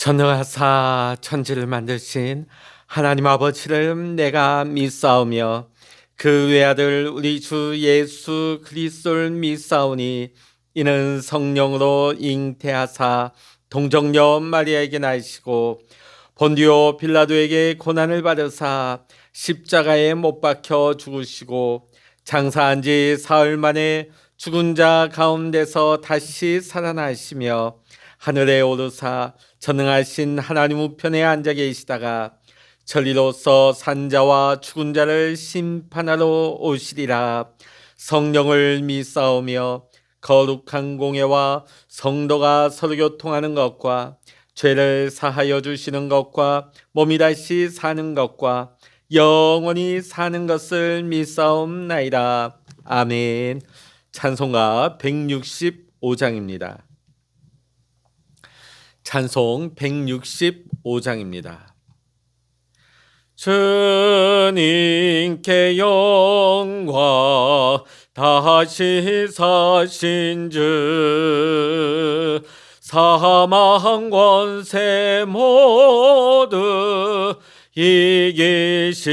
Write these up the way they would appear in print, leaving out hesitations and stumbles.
전능하사 천지를 만드신 하나님 아버지를 내가 믿사오며 그 외아들 우리 주 예수 그리스도를 믿사오니 이는 성령으로 잉태하사 동정녀 마리아에게 나시고 본디오 빌라도에게 고난을 받으사 십자가에 못 박혀 죽으시고 장사한 지 사흘 만에 죽은 자 가운데서 다시 살아나시며 하늘에 오르사 전능하신 하나님 우편에 앉아 계시다가 천리로서 산자와 죽은 자를 심판하러 오시리라. 성령을 믿사오며 거룩한 공예와 성도가 서로 교통하는 것과 죄를 사하여 주시는 것과 몸이 다시 사는 것과 영원히 사는 것을 믿사옵나이다. 아멘. 찬송가 165장입니다. 찬송 165장입니다. 주님께 영광 다시 사신 주 사망 권세 모두 이기시었네.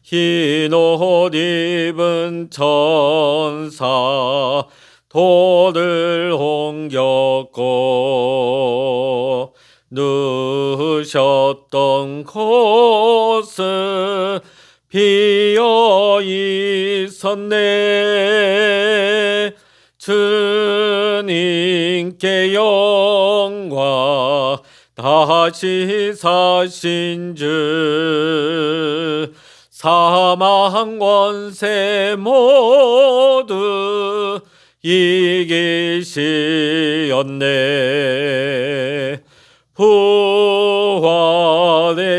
흰 옷 입은 천사 돌을 옮겼고 누우셨던 곳은 비어 있었네. 주님께 영광 다시 사신 주 사망 권세 모두 이기시었네. 부활의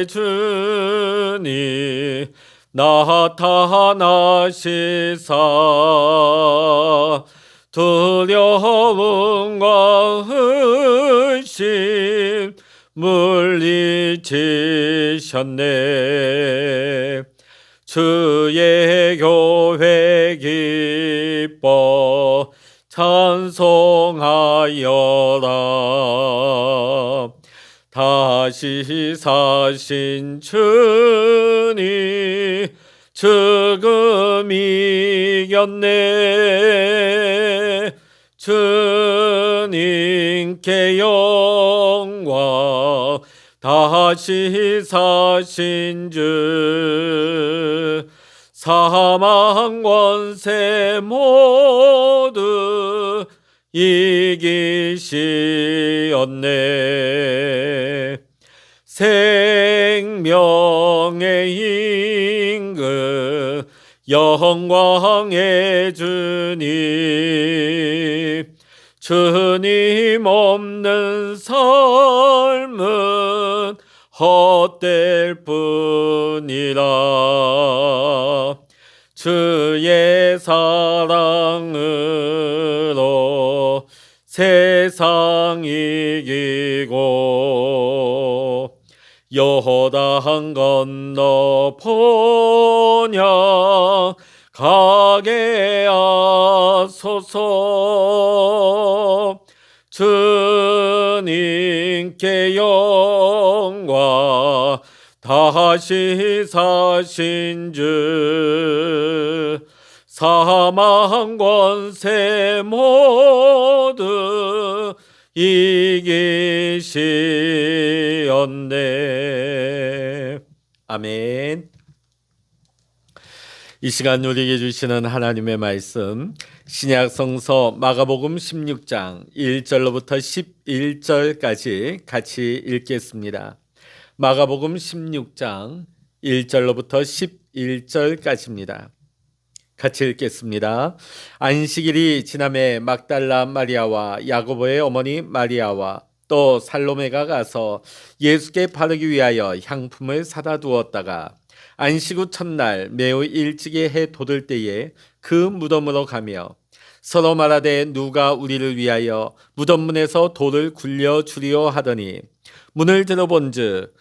주님 나타나시사 두려움과 의심 물리치셨네. 주의 교회 기뻐 찬송하여라. 다시 사신 주님 죽음 이겼네. 주님께 영광 다시 사신 주 사망 권세 모두 이기시었네. 생명의 임금 영광의 주님 주님 없는 삶은 헛될 뿐이라. 주의 사랑으로 세상 이기고 요단 건너 본향 가게 하소서. 주님께 영광 다시 사신 주 사망 권세 모두 이기시었네. 아멘. 이 시간 우리에게 주시는 하나님의 말씀 신약 성서 마가복음 16장 1절로부터 11절까지 같이 읽겠습니다. 마가복음 16장 1절로부터 11절까지입니다. 같이 읽겠습니다. 안식일이 지남에 막달라 마리아와 야고보의 어머니 마리아와 또 살로메가 가서 예수께 바르기 위하여 향품을 사다 두었다가 안식 후 첫날 매우 일찍이 해 돋을 때에 그 무덤으로 가며 서로 말하되 누가 우리를 위하여 무덤 문에서 돌을 굴려주리오 하더니 문을 들어본즉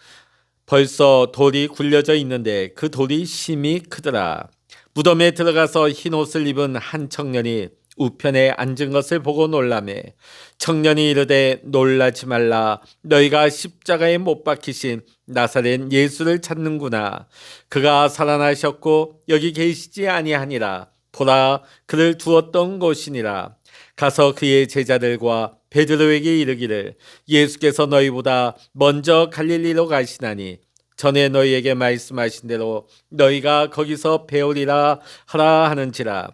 벌써 돌이 굴려져 있는데 그 돌이 심히 크더라. 무덤에 들어가서 흰 옷을 입은 한 청년이 우편에 앉은 것을 보고 놀라매 청년이 이르되 놀라지 말라. 너희가 십자가에 못 박히신 나사렛 예수를 찾는구나. 그가 살아나셨고 여기 계시지 아니하니라. 보라, 그를 두었던 곳이니라. 가서 그의 제자들과 베드로에게 이르기를 예수께서 너희보다 먼저 갈릴리로 가시나니 전에 너희에게 말씀하신 대로 너희가 거기서 배우리라 하라 하는지라.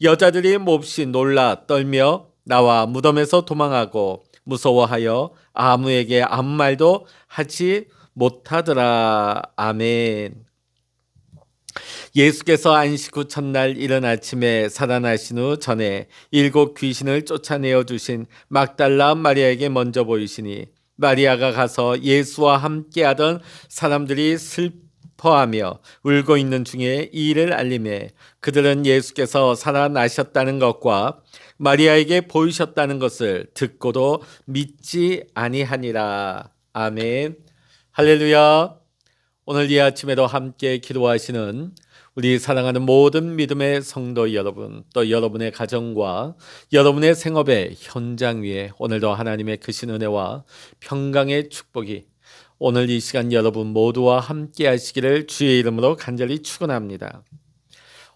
여자들이 몹시 놀라 떨며 나와 무덤에서 도망하고 무서워하여 아무에게 아무 말도 하지 못하더라. 아멘. 예수께서 안식 후 첫날 이른 아침에 살아나신 후 전에 7 귀신을 쫓아내어 주신 막달라 마리아에게 먼저 보이시니 마리아가 가서 예수와 함께하던 사람들이 슬퍼하며 울고 있는 중에 이 일을 알림해 그들은 예수께서 살아나셨다는 것과 마리아에게 보이셨다는 것을 듣고도 믿지 아니하니라. 아멘. 할렐루야. 오늘 이 아침에도 함께 기도하시는 우리 사랑하는 모든 믿음의 성도 여러분, 또 여러분의 가정과 여러분의 생업의 현장 위에 오늘도 하나님의 크신 은혜와 평강의 축복이 오늘 이 시간 여러분 모두와 함께 하시기를 주의 이름으로 간절히 축원합니다.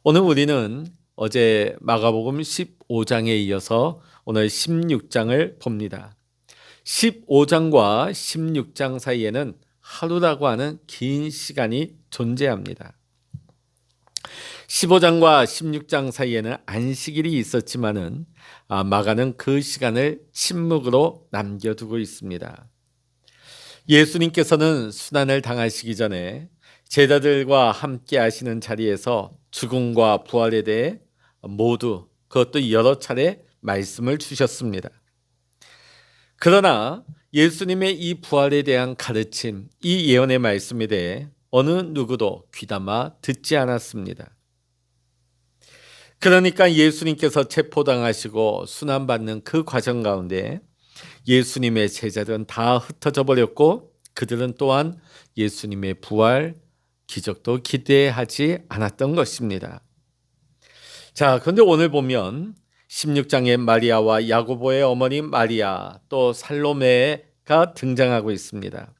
오늘 우리는 어제 마가복음 15장에 이어서 오늘 16장을 봅니다. 15장과 16장 사이에는 하루라고 하는 긴 시간이 존재합니다. 15장과 16장 사이에는 안식일이 있었지만은 마가는 그 시간을 침묵으로 남겨두고 있습니다. 예수님께서는 순환을 당하시기 전에 제자들과 함께 하시는 자리에서 죽음과 부활에 대해 모두 그것도 여러 차례 말씀을 주셨습니다. 그러나 예수님의 이 부활에 대한 가르침, 이 예언의 말씀에 대해 어느 누구도 귀담아 듣지 않았습니다. 그러니까 예수님께서 체포당하시고 순환받는 그 과정 가운데 예수님의 제자들은 다 흩어져 버렸고 그들은 또한 예수님의 부활, 기적도 기대하지 않았던 것입니다. 자, 그런데 오늘 보면 16장에 마리아와 야고보의 어머니 마리아 또 살로메가 등장하고 있습니다.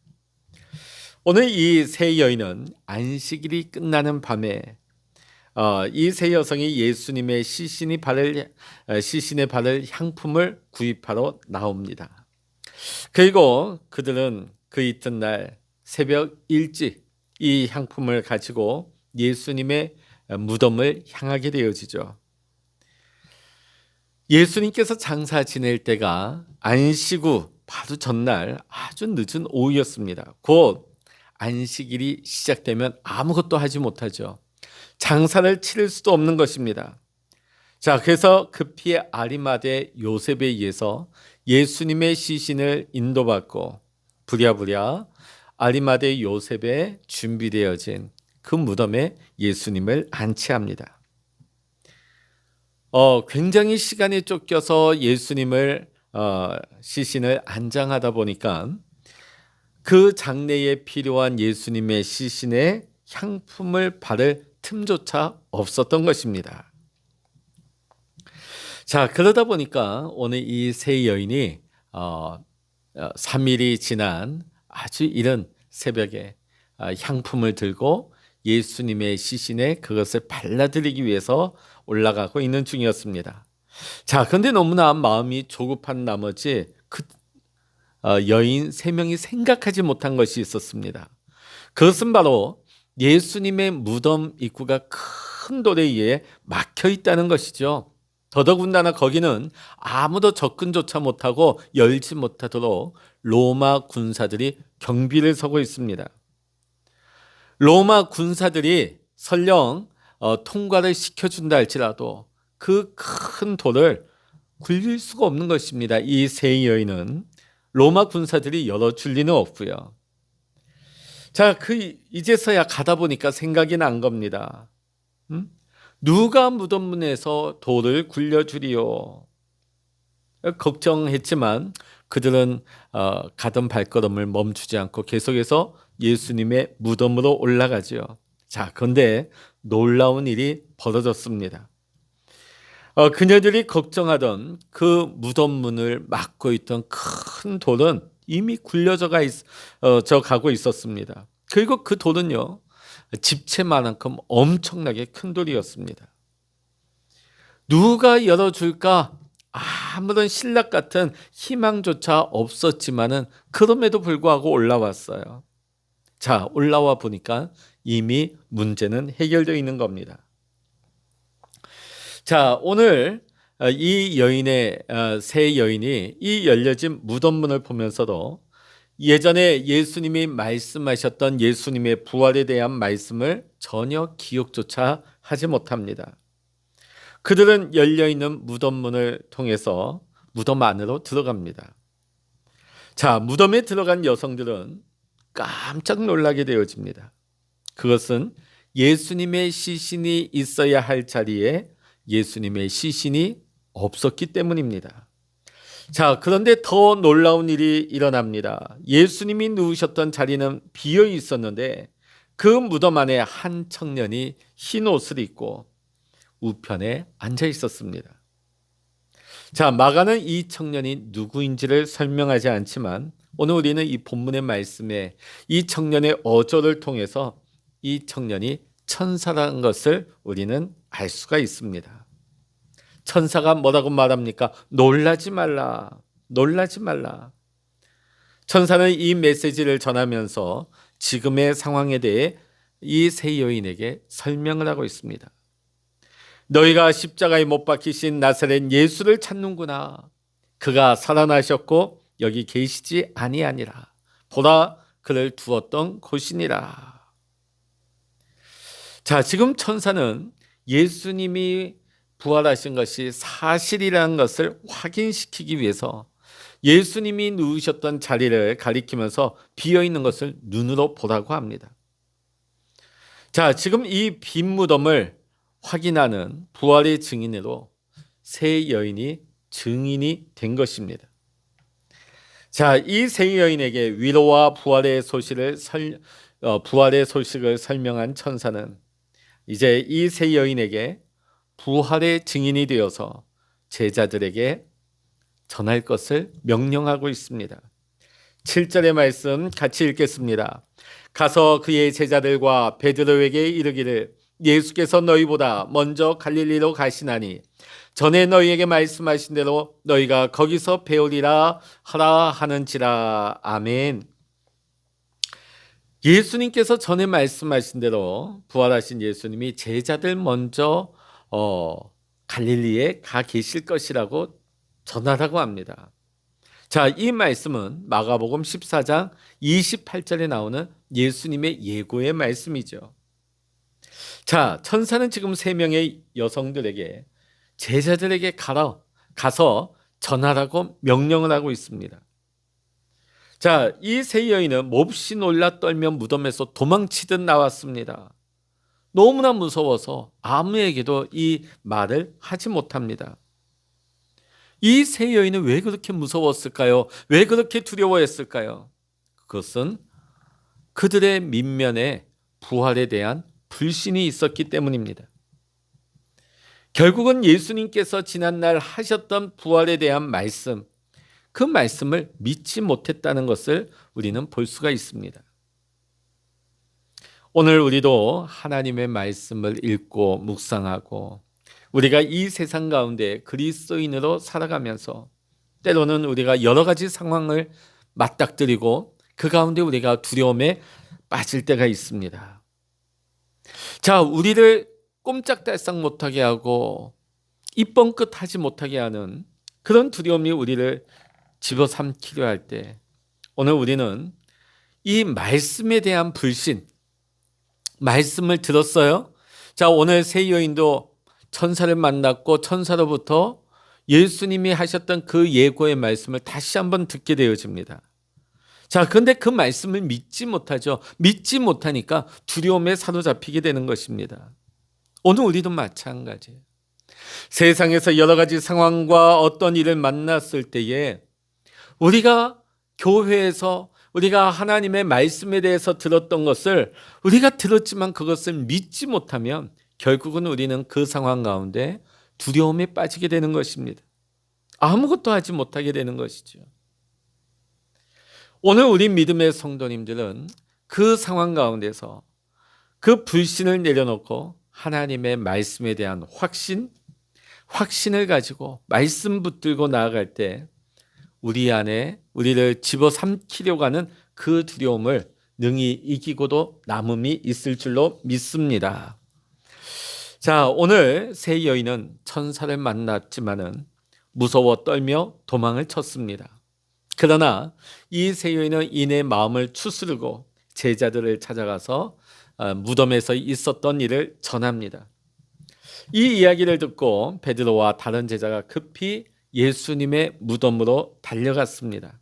오늘 이 세 여인은 안식일이 끝나는 밤에 이 세 여성이 예수님의 시신의 발을 향품을 구입하러 나옵니다. 그리고 그들은 그 이튿날 새벽 일찍 이 향품을 가지고 예수님의 무덤을 향하게 되어지죠. 예수님께서 장사 지낼 때가 안식 후 바로 전날 아주 늦은 오후였습니다. 곧 안식일이 시작되면 아무것도 하지 못하죠. 장사를 치를 수도 없는 것입니다. 자, 그래서 급히 아리마대 요셉에 의해서 예수님의 시신을 인도받고 부랴부랴 아리마대 요셉에 준비되어진 그 무덤에 예수님을 안치합니다. 굉장히 시간이 쫓겨서 예수님을 시신을 안장하다 보니까 그 장례에 필요한 예수님의 시신에 향품을 바를 틈조차 없었던 것입니다. 자, 그러다 보니까 오늘 이 세 여인이 3일이 지난 아주 이른 새벽에 향품을 들고 예수님의 시신에 그것을 발라드리기 위해서 올라가고 있는 중이었습니다. 자, 그런데 너무나 마음이 조급한 나머지 그 여인 3명이 생각하지 못한 것이 있었습니다. 그것은 바로 예수님의 무덤 입구가 큰 돌에 의해 막혀 있다는 것이죠. 더더군다나 거기는 아무도 접근조차 못하고 열지 못하도록 로마 군사들이 경비를 서고 있습니다. 로마 군사들이 설령 통과를 시켜준다 할지라도 그 큰 돌을 굴릴 수가 없는 것입니다. 이 세 여인은 로마 군사들이 열어줄 리는 없고요. 자, 이제서야 가다 보니까 생각이 난 겁니다. 누가 무덤 문에서 돌을 굴려주리요? 걱정했지만 그들은 가던 발걸음을 멈추지 않고 계속해서 예수님의 무덤으로 올라가죠. 자, 그런데 놀라운 일이 벌어졌습니다. 그녀들이 걱정하던 그 무덤 문을 막고 있던 큰 돌은 이미 저 가고 있었습니다. 그리고 그 돌은요, 집채만큼 엄청나게 큰 돌이었습니다. 누가 열어줄까? 아무런 신락 같은 희망조차 없었지만은 그럼에도 불구하고 올라왔어요. 자, 올라와 보니까 이미 문제는 해결되어 있는 겁니다. 자, 오늘 세 여인이 이 열려진 무덤문을 보면서도 예전에 예수님이 말씀하셨던 예수님의 부활에 대한 말씀을 전혀 기억조차 하지 못합니다. 그들은 열려있는 무덤문을 통해서 무덤 안으로 들어갑니다. 자, 무덤에 들어간 여성들은 깜짝 놀라게 되어집니다. 그것은 예수님의 시신이 있어야 할 자리에 예수님의 시신이 없었기 때문입니다. 자, 그런데 더 놀라운 일이 일어납니다. 예수님이 누우셨던 자리는 비어 있었는데 그 무덤 안에 한 청년이 흰 옷을 입고 우편에 앉아 있었습니다. 자, 마가는 이 청년이 누구인지를 설명하지 않지만 오늘 우리는 이 본문의 말씀에 이 청년의 어조를 통해서 이 청년이 천사라는 것을 우리는 알 수가 있습니다. 천사가 뭐라고 말합니까? 놀라지 말라. 놀라지 말라. 천사는 이 메시지를 전하면서 지금의 상황에 대해 이 세 여인에게 설명을 하고 있습니다. 너희가 십자가에 못 박히신 나사렛 예수를 찾는구나. 그가 살아나셨고 여기 계시지 아니하니라. 보라, 그를 두었던 곳이니라. 자, 지금 천사는 예수님이 부활하신 것이 사실이라는 것을 확인시키기 위해서 예수님이 누우셨던 자리를 가리키면서 비어있는 것을 눈으로 보라고 합니다. 자, 지금 이 빈 무덤을 확인하는 부활의 증인으로 세 여인이 증인이 된 것입니다. 자, 이 세 여인에게 위로와 부활의 소식을 설명한 천사는 이제 이 세 여인에게 부활의 증인이 되어서 제자들에게 전할 것을 명령하고 있습니다. 7절의 말씀 같이 읽겠습니다. 가서 그의 제자들과 베드로에게 이르기를 예수께서 너희보다 먼저 갈릴리로 가시나니 전에 너희에게 말씀하신 대로 너희가 거기서 배우리라 하라 하는지라. 아멘. 예수님께서 전에 말씀하신 대로 부활하신 예수님이 제자들 먼저 갈릴리에 가 계실 것이라고 전하라고 합니다. 자, 이 말씀은 마가복음 14장 28절에 나오는 예수님의 예고의 말씀이죠. 자, 천사는 지금 세 명의 여성들에게 제자들에게 가서 전하라고 명령을 하고 있습니다. 자, 이 세 여인은 몹시 놀라 떨며 무덤에서 도망치듯 나왔습니다. 너무나 무서워서 아무에게도 이 말을 하지 못합니다. 이 세 여인은 왜 그렇게 무서웠을까요? 왜 그렇게 두려워했을까요? 그것은 그들의 민면에 부활에 대한 불신이 있었기 때문입니다. 결국은 예수님께서 지난날 하셨던 부활에 대한 말씀, 그 말씀을 믿지 못했다는 것을 우리는 볼 수가 있습니다. 오늘 우리도 하나님의 말씀을 읽고 묵상하고 우리가 이 세상 가운데 그리스도인으로 살아가면서 때로는 우리가 여러 가지 상황을 맞닥뜨리고 그 가운데 우리가 두려움에 빠질 때가 있습니다. 자, 우리를 꼼짝달싹 못하게 하고 입번긋하지 못하게 하는 그런 두려움이 우리를 집어삼키려 할 때 오늘 우리는 이 말씀에 대한 불신, 말씀을 들었어요. 자, 오늘 세 여인도 천사를 만났고 천사로부터 예수님이 하셨던 그 예고의 말씀을 다시 한번 듣게 되어집니다. 자, 그런데 그 말씀을 믿지 못하죠. 믿지 못하니까 두려움에 사로잡히게 되는 것입니다. 오늘 우리도 마찬가지예요. 세상에서 여러 가지 상황과 어떤 일을 만났을 때에 우리가 교회에서 우리가 하나님의 말씀에 대해서 들었던 것을 우리가 들었지만 그것을 믿지 못하면 결국은 우리는 그 상황 가운데 두려움에 빠지게 되는 것입니다. 아무것도 하지 못하게 되는 것이죠. 오늘 우리 믿음의 성도님들은 그 상황 가운데서 그 불신을 내려놓고 하나님의 말씀에 대한 확신을 가지고 말씀 붙들고 나아갈 때 우리 안에 우리를 집어삼키려고 하는 그 두려움을 능히 이기고도 남음이 있을 줄로 믿습니다. 자, 오늘 세 여인은 천사를 만났지만은 무서워 떨며 도망을 쳤습니다. 그러나 이 세 여인은 이내 마음을 추스르고 제자들을 찾아가서 무덤에서 있었던 일을 전합니다. 이 이야기를 듣고 베드로와 다른 제자가 급히 예수님의 무덤으로 달려갔습니다.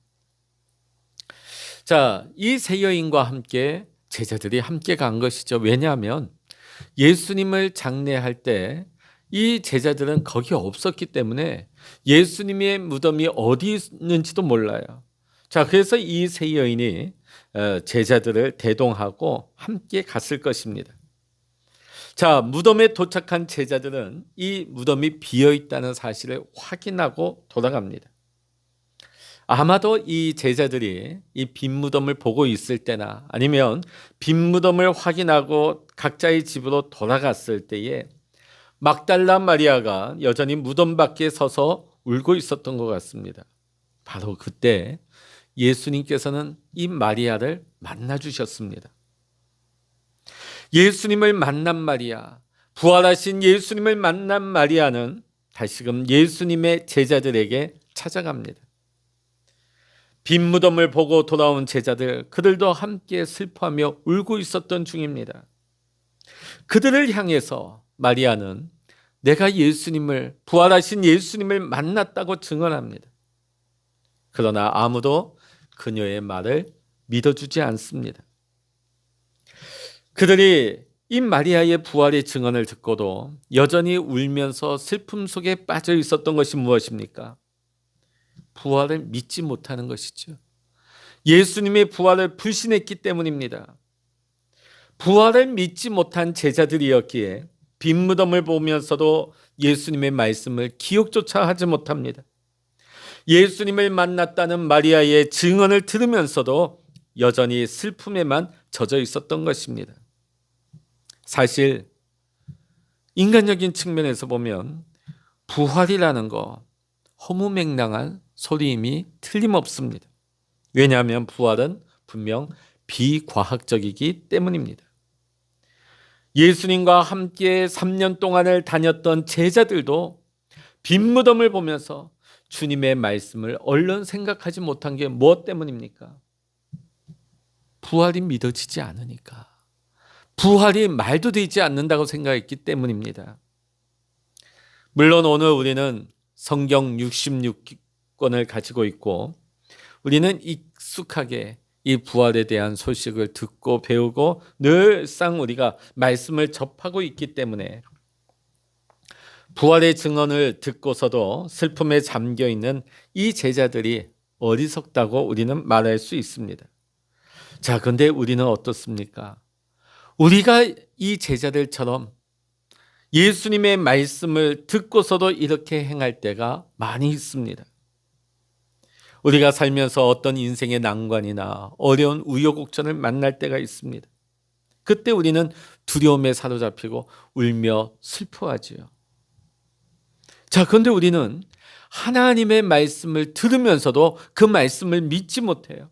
자, 이 세 여인과 함께 제자들이 함께 간 것이죠. 왜냐하면 예수님을 장례할 때 이 제자들은 거기 없었기 때문에 예수님의 무덤이 어디 있는지도 몰라요. 자, 그래서 이 세 여인이 제자들을 대동하고 함께 갔을 것입니다. 자, 무덤에 도착한 제자들은 이 무덤이 비어 있다는 사실을 확인하고 돌아갑니다. 아마도 이 제자들이 이 빈 무덤을 보고 있을 때나 아니면 빈 무덤을 확인하고 각자의 집으로 돌아갔을 때에 막달라 마리아가 여전히 무덤 밖에 서서 울고 있었던 것 같습니다. 바로 그때 예수님께서는 이 마리아를 만나 주셨습니다. 예수님을 만난 마리아, 부활하신 예수님을 만난 마리아는 다시금 예수님의 제자들에게 찾아갑니다. 빈 무덤을 보고 돌아온 제자들, 그들도 함께 슬퍼하며 울고 있었던 중입니다. 그들을 향해서 마리아는 내가 예수님을, 부활하신 예수님을 만났다고 증언합니다. 그러나 아무도 그녀의 말을 믿어주지 않습니다. 그들이 이 마리아의 부활의 증언을 듣고도 여전히 울면서 슬픔 속에 빠져 있었던 것이 무엇입니까? 부활을 믿지 못하는 것이죠. 예수님의 부활을 불신했기 때문입니다. 부활을 믿지 못한 제자들이었기에 빈 무덤을 보면서도 예수님의 말씀을 기억조차 하지 못합니다. 예수님을 만났다는 마리아의 증언을 들으면서도 여전히 슬픔에만 젖어 있었던 것입니다. 사실 인간적인 측면에서 보면 부활이라는 거 허무맹랑한 소리임이 틀림없습니다. 왜냐하면 부활은 분명 비과학적이기 때문입니다. 예수님과 함께 3년 동안을 다녔던 제자들도 빈 무덤을 보면서 주님의 말씀을 얼른 생각하지 못한 게 무엇 때문입니까? 부활이 믿어지지 않으니까. 부활이 말도 되지 않는다고 생각했기 때문입니다. 물론 오늘 우리는 성경 66권을 가지고 있고 우리는 익숙하게 이 부활에 대한 소식을 듣고 배우고 늘상 우리가 말씀을 접하고 있기 때문에 부활의 증언을 듣고서도 슬픔에 잠겨 있는 이 제자들이 어리석다고 우리는 말할 수 있습니다. 자, 그런데 우리는 어떻습니까? 우리가 이 제자들처럼 예수님의 말씀을 듣고서도 이렇게 행할 때가 많이 있습니다. 우리가 살면서 어떤 인생의 난관이나 어려운 우여곡절을 만날 때가 있습니다. 그때 우리는 두려움에 사로잡히고 울며 슬퍼하지요. 자, 그런데 우리는 하나님의 말씀을 들으면서도 그 말씀을 믿지 못해요.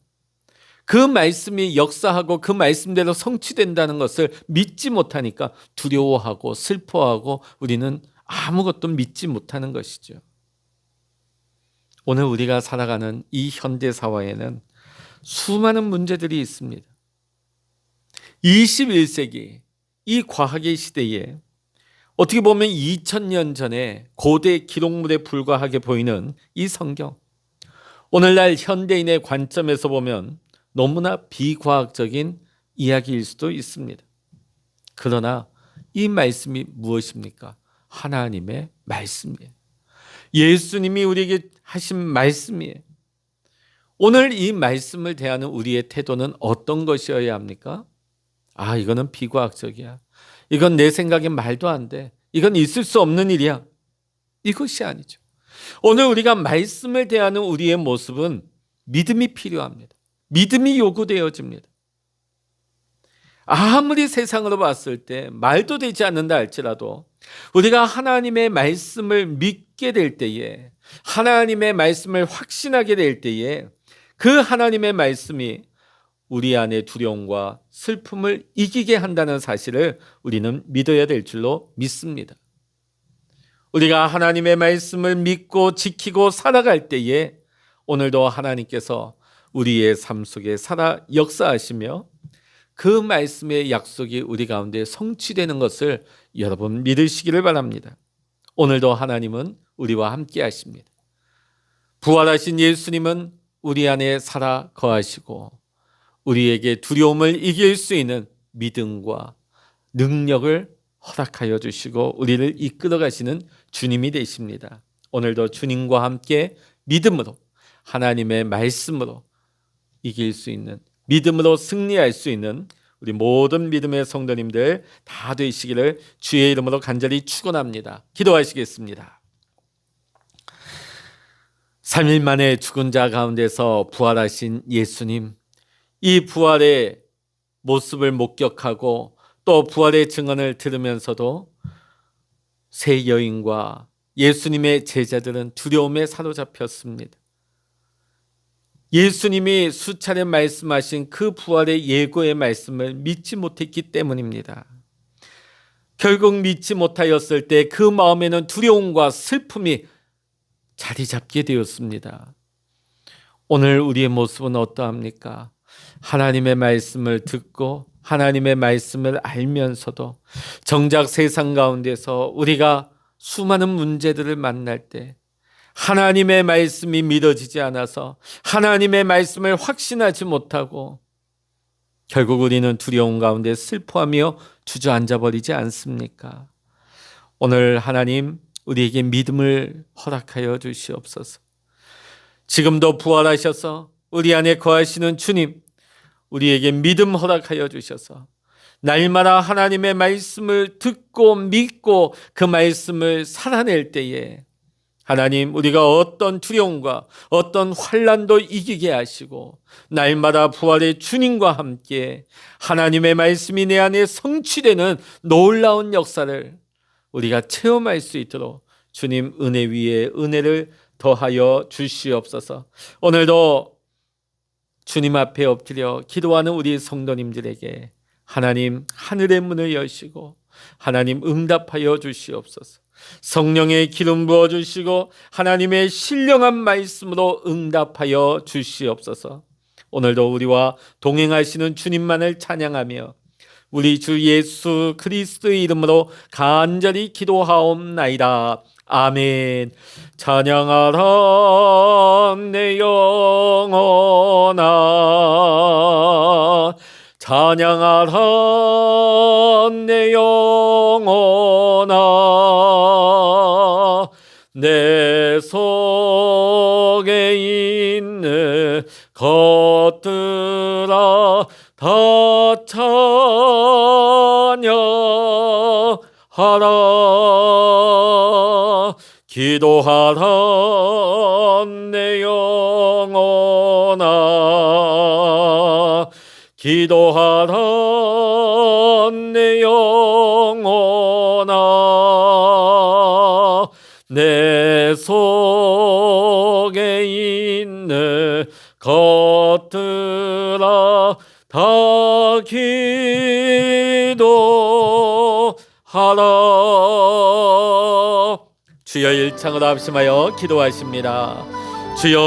그 말씀이 역사하고 그 말씀대로 성취된다는 것을 믿지 못하니까 두려워하고 슬퍼하고 우리는 아무것도 믿지 못하는 것이죠. 오늘 우리가 살아가는 이 현대 사회에는 수많은 문제들이 있습니다. 21세기 이 과학의 시대에 어떻게 보면 2000년 전에 고대 기록물에 불과하게 보이는 이 성경, 오늘날 현대인의 관점에서 보면 너무나 비과학적인 이야기일 수도 있습니다. 그러나 이 말씀이 무엇입니까? 하나님의 말씀이에요. 예수님이 우리에게 하신 말씀이에요. 오늘 이 말씀을 대하는 우리의 태도는 어떤 것이어야 합니까? 아, 이거는 비과학적이야. 이건 내 생각에 말도 안 돼. 이건 있을 수 없는 일이야. 이것이 아니죠. 오늘 우리가 말씀을 대하는 우리의 모습은 믿음이 필요합니다. 믿음이 요구되어집니다. 아무리 세상으로 봤을 때 말도 되지 않는다 할지라도 우리가 하나님의 말씀을 믿게 될 때에, 하나님의 말씀을 확신하게 될 때에 그 하나님의 말씀이 우리 안의 두려움과 슬픔을 이기게 한다는 사실을 우리는 믿어야 될 줄로 믿습니다. 우리가 하나님의 말씀을 믿고 지키고 살아갈 때에 오늘도 하나님께서 우리의 삶 속에 살아 역사하시며 그 말씀의 약속이 우리 가운데 성취되는 것을 여러분 믿으시기를 바랍니다. 오늘도 하나님은 우리와 함께 하십니다. 부활하신 예수님은 우리 안에 살아 거하시고 우리에게 두려움을 이길 수 있는 믿음과 능력을 허락하여 주시고 우리를 이끌어 가시는 주님이 되십니다. 오늘도 주님과 함께 믿음으로, 하나님의 말씀으로 이길 수 있는, 믿음으로 승리할 수 있는 우리 모든 믿음의 성도님들 다 되시기를 주의 이름으로 간절히 축원합니다. 기도하시겠습니다. 3일 만에 죽은 자 가운데서 부활하신 예수님, 이 부활의 모습을 목격하고 또 부활의 증언을 들으면서도 세 여인과 예수님의 제자들은 두려움에 사로잡혔습니다. 예수님이 수차례 말씀하신 그 부활의 예고의 말씀을 믿지 못했기 때문입니다. 결국 믿지 못하였을 때 그 마음에는 두려움과 슬픔이 자리 잡게 되었습니다. 오늘 우리의 모습은 어떠합니까? 하나님의 말씀을 듣고 하나님의 말씀을 알면서도 정작 세상 가운데서 우리가 수많은 문제들을 만날 때 하나님의 말씀이 믿어지지 않아서 하나님의 말씀을 확신하지 못하고 결국 우리는 두려움 가운데 슬퍼하며 주저앉아 버리지 않습니까? 오늘 하나님 우리에게 믿음을 허락하여 주시옵소서. 지금도 부활하셔서 우리 안에 거하시는 주님, 우리에게 믿음 허락하여 주셔서 날마다 하나님의 말씀을 듣고 믿고 그 말씀을 살아낼 때에 하나님 우리가 어떤 두려움과 어떤 환난도 이기게 하시고 날마다 부활의 주님과 함께 하나님의 말씀이 내 안에 성취되는 놀라운 역사를 우리가 체험할 수 있도록 주님 은혜 위에 은혜를 더하여 주시옵소서. 오늘도 주님 앞에 엎드려 기도하는 우리 성도님들에게 하나님 하늘의 문을 여시고 하나님 응답하여 주시옵소서. 성령의 기름 부어주시고 하나님의 신령한 말씀으로 응답하여 주시옵소서. 오늘도 우리와 동행하시는 주님만을 찬양하며 우리 주 예수 그리스도의 이름으로 간절히 기도하옵나이다. 아멘. 찬양하라 내 영혼아, 찬양하라 내 영혼아, 내 속에 있는 것들아 다 찬양하라. 기도하라 내 영혼아, 기도하라 내 영혼아, 내 속에 있는 것들아 다 기도하라. 주여 일창으로 합심하여 기도하십니다. 주여